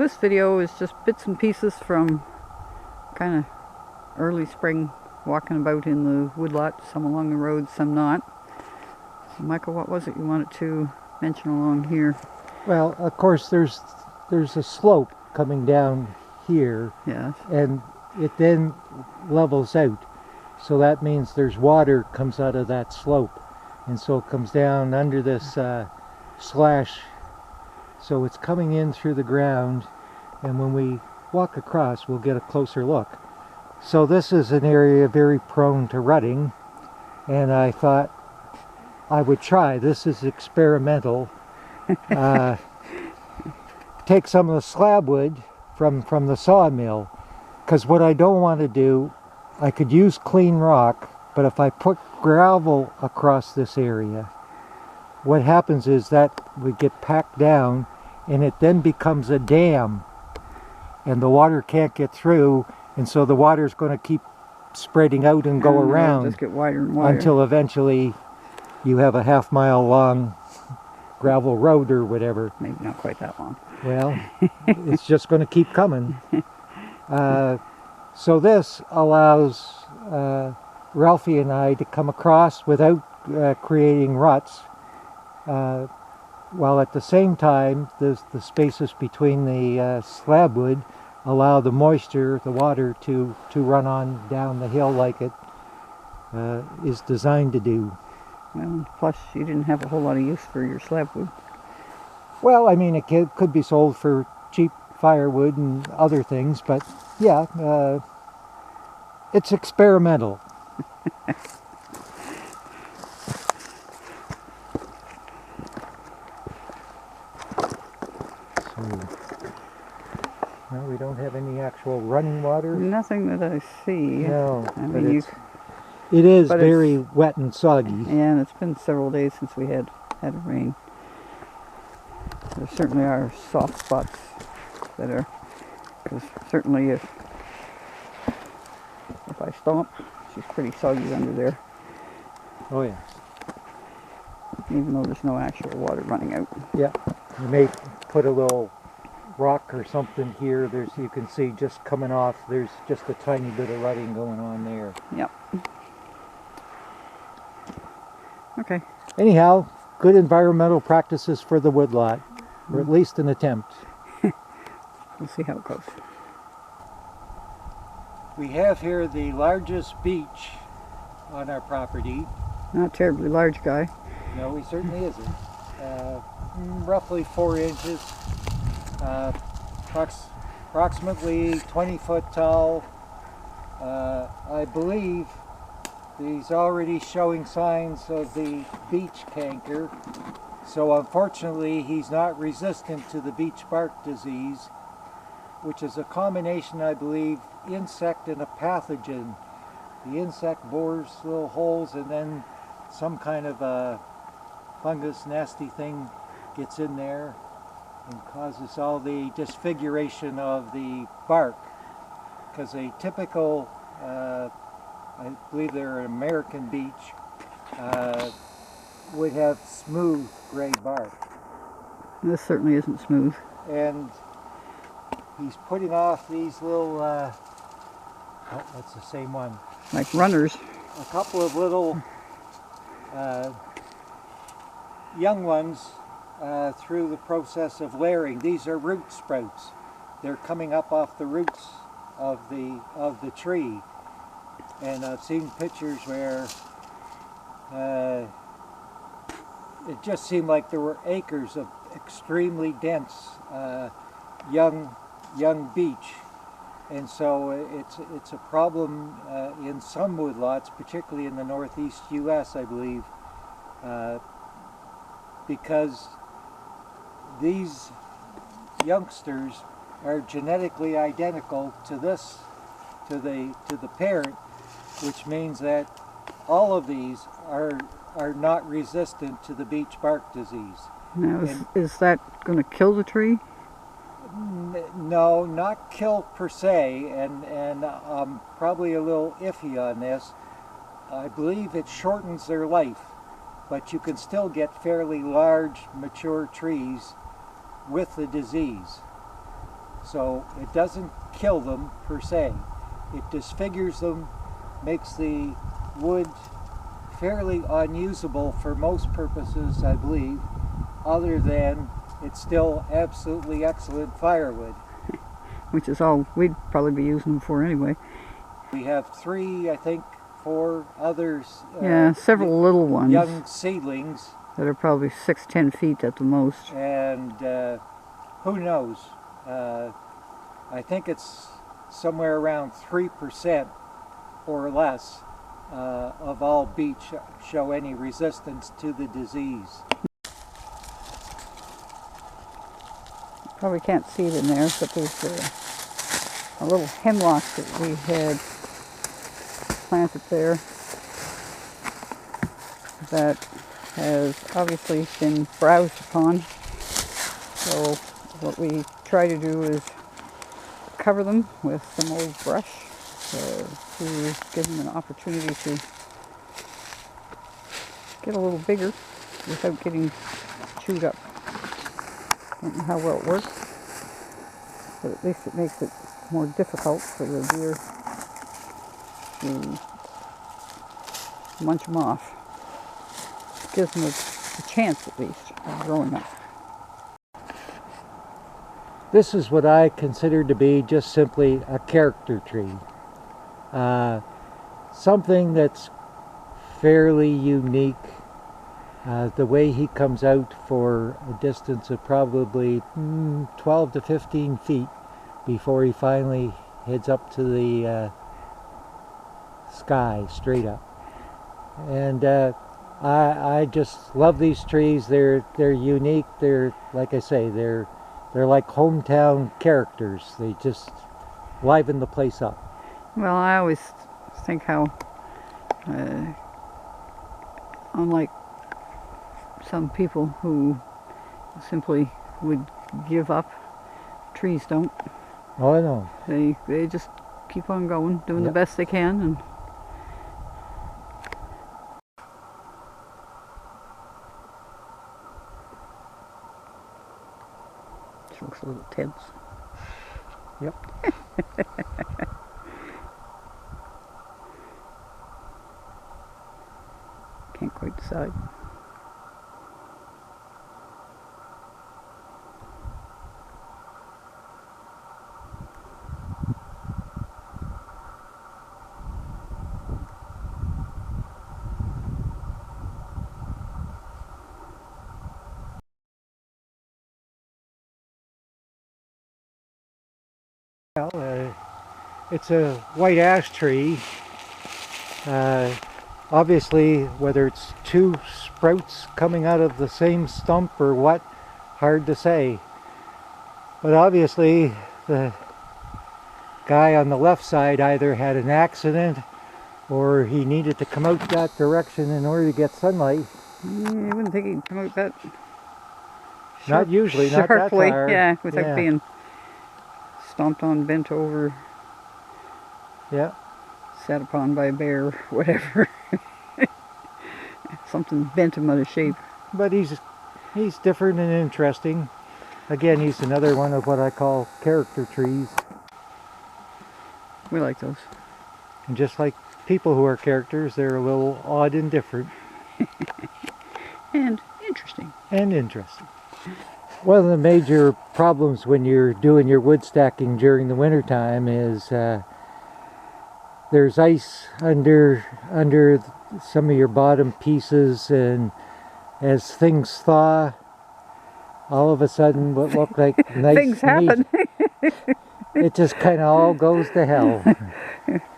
this video is just bits and pieces from kind of early spring walking about in the woodlot, some along the road, some not. So Michael, what was it you wanted to mention along here? Well, of course there's a slope coming down here. Yes. And it then levels out. So that means there's water comes out of that slope. And so it comes down under this slash. So it's coming in through the ground, and when we walk across we'll get a closer look. So this is an area very prone to rutting, and I thought I would try. This is experimental. Take some of the slab wood from the sawmill, because what I don't want to do, I could use clean rock, but if I put gravel across this area, what happens is that would get packed down and it then becomes a dam, and the water can't get through, and so the water is going to keep spreading out and go around, just get wider and wider, until eventually you have a half-mile long gravel road or whatever. Maybe not quite that long. Well, it's just going to keep coming. So this allows Ralphie and I to come across without creating ruts, while at the same time the spaces between the slab wood allow the moisture, the water, to run on down the hill like it is designed to do. Well, plus you didn't have a whole lot of use for your slab wood. Well, I mean, it could be sold for cheap firewood and other things, but yeah, it's experimental. No, we don't have any actual running water. Nothing that I see. No, I mean, it is very wet and soggy. Yeah, and it's been several days since we had a rain. There certainly are soft spots that are, because certainly if I stomp, she's pretty soggy under there. Oh yeah. Even though there's no actual water running out. Yeah, you may put a little rock or something here. You can see just coming off, there's just a tiny bit of rutting going on there. Yep. Okay. Anyhow, good environmental practices for the woodlot, or at least an attempt. We'll see how it goes. We have here the largest beech on our property. Not terribly large guy. No, he certainly isn't. Roughly 4 inches. Approximately 20 foot tall. I believe he's already showing signs of the beech canker, so unfortunately he's not resistant to the beech bark disease, which is a combination, I believe, insect and a pathogen. The insect bores little holes, and then some kind of a fungus, nasty thing gets in there and causes all the disfiguration of the bark. Because a typical, I believe they're an American beech, would have smooth gray bark. This certainly isn't smooth. And he's putting off these little, oh, that's the same one. Like runners. A couple of little young ones through the process of layering. These are root sprouts. They're coming up off the roots of the tree. And I've seen pictures where it just seemed like there were acres of extremely dense young beech. And so it's a problem in some woodlots, particularly in the northeast U.S., I believe, because these youngsters are genetically identical to the parent, which means that all of these are not resistant to the beech bark disease. Now, is that going to kill the tree? No, not kill per se, and I'm probably a little iffy on this. I believe it shortens their life, but you can still get fairly large, mature trees with the disease. So it doesn't kill them per se. It disfigures them, makes the wood fairly unusable for most purposes, I believe, other than it's still absolutely excellent firewood. Which is all we'd probably be using them for anyway. We have 3, I think, 4 others. Yeah, several little ones. Young seedlings. That are probably 6-10 feet at the most. And who knows? I think it's somewhere around 3% or less of all beech show any resistance to the disease. Probably can't see it in there, but there's a little hemlock that we had planted there that has obviously been browsed upon. So what we try to do is cover them with some old brush to give them an opportunity to get a little bigger without getting chewed up. Don't know how well it works, but at least it makes it more difficult for the deer to munch them off. It gives them a chance at least of growing up. This is what I consider to be just simply a character tree. Something that's fairly unique. The way he comes out for a distance of probably 12 to 15 feet before he finally heads up to the sky, straight up. And I just love these trees. They're unique. They're, like I say, they're like hometown characters. They just liven the place up. Well, I always think how, unlike some people who simply would give up, trees don't. Oh, I know. They just keep on going, doing Yep. the best they can, and it looks a little tense. Yep. Can't quite decide. Well, it's a white ash tree. Obviously, whether it's 2 sprouts coming out of the same stump or what, hard to say. But obviously, the guy on the left side either had an accident or he needed to come out that direction in order to get sunlight. Yeah, I wouldn't think he'd come out that Not usually, not that sharply. far. Yeah, without Yeah. being stomped on, bent over, Yeah. sat upon by a bear, whatever. Something bent him out of shape. But he's different and interesting. Again, he's another one of what I call character trees. We like those. And just like people who are characters, they're a little odd and different. And interesting. And interesting. One of the major problems when you're doing your wood stacking during the winter time is there's ice under some of your bottom pieces, and as things thaw, all of a sudden what look like nice Things happen. it just kind of all goes to hell.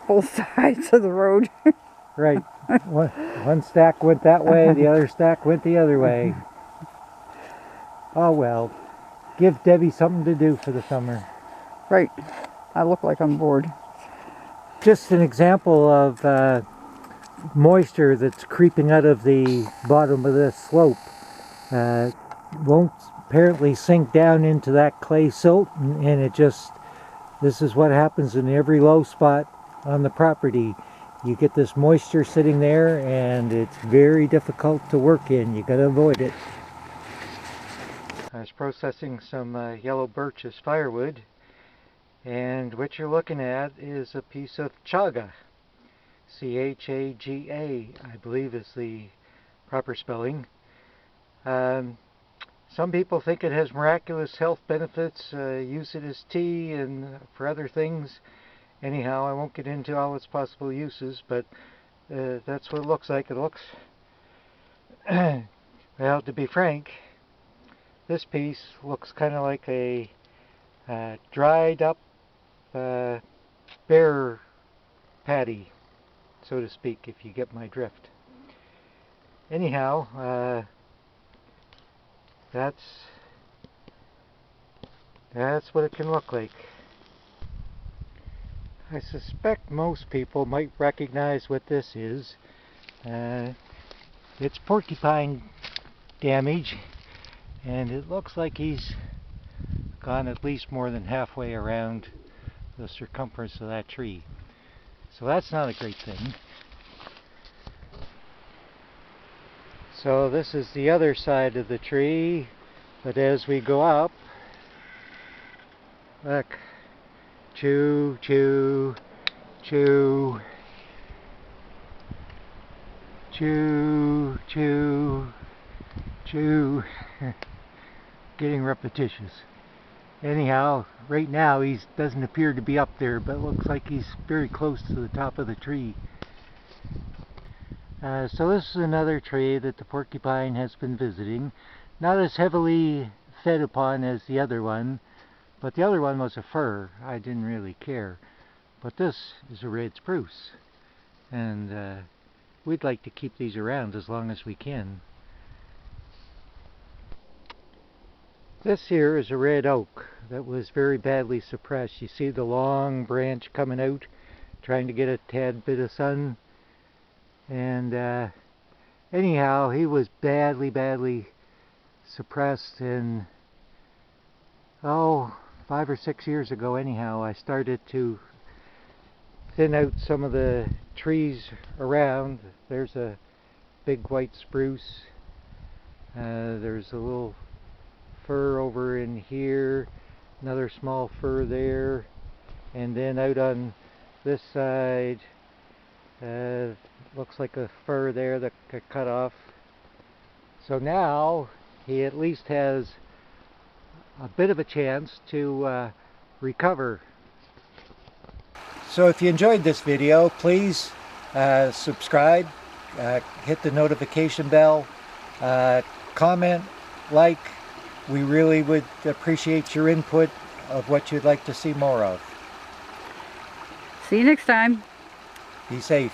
Both sides of the road. Right. One stack went that way, the other stack went the other way. Oh well, give Debbie something to do for the summer. Right. I look like I'm bored. Just an example of moisture that's creeping out of the bottom of this slope. Won't apparently sink down into that clay silt, and it just, this is what happens in every low spot on the property. You get this moisture sitting there and it's very difficult to work in. You gotta avoid it. I was processing some yellow birches firewood, And what you're looking at is a piece of chaga. C-H-A-G-A, I believe is the proper spelling. Some people think it has miraculous health benefits, use it as tea and for other things. Anyhow, I won't get into all its possible uses, but that's what it looks like. It looks, well, to be frank, this piece looks kind of like a dried up bear patty, so to speak, if you get my drift. Anyhow, that's what it can look like. I suspect most people might recognize what this is. It's porcupine damage, and it looks like he's gone at least more than halfway around the circumference of that tree. So that's not a great thing. So this is the other side of the tree, but as we go up, look, chew, chew, chew, chew, chew, chew, getting repetitious. Anyhow, right now he doesn't appear to be up there, but it looks like he's very close to the top of the tree. So this is another tree that the porcupine has been visiting. Not as heavily fed upon as the other one, but the other one was a fir. I didn't really care. But this is a red spruce, and we'd like to keep these around as long as we can. This here is a red oak that was very badly suppressed. You see the long branch coming out, trying to get a tad bit of sun. And anyhow, he was badly suppressed, and 5 or 6 years ago anyhow, I started to thin out some of the trees around. There's a big white spruce, there's a little fir over in here, another small fir there, and then out on this side looks like a fir there that got cut off. So now he at least has a bit of a chance to recover. So if you enjoyed this video, please subscribe, hit the notification bell, comment, like. We really would appreciate your input of what you'd like to see more of. See you next time. Be safe.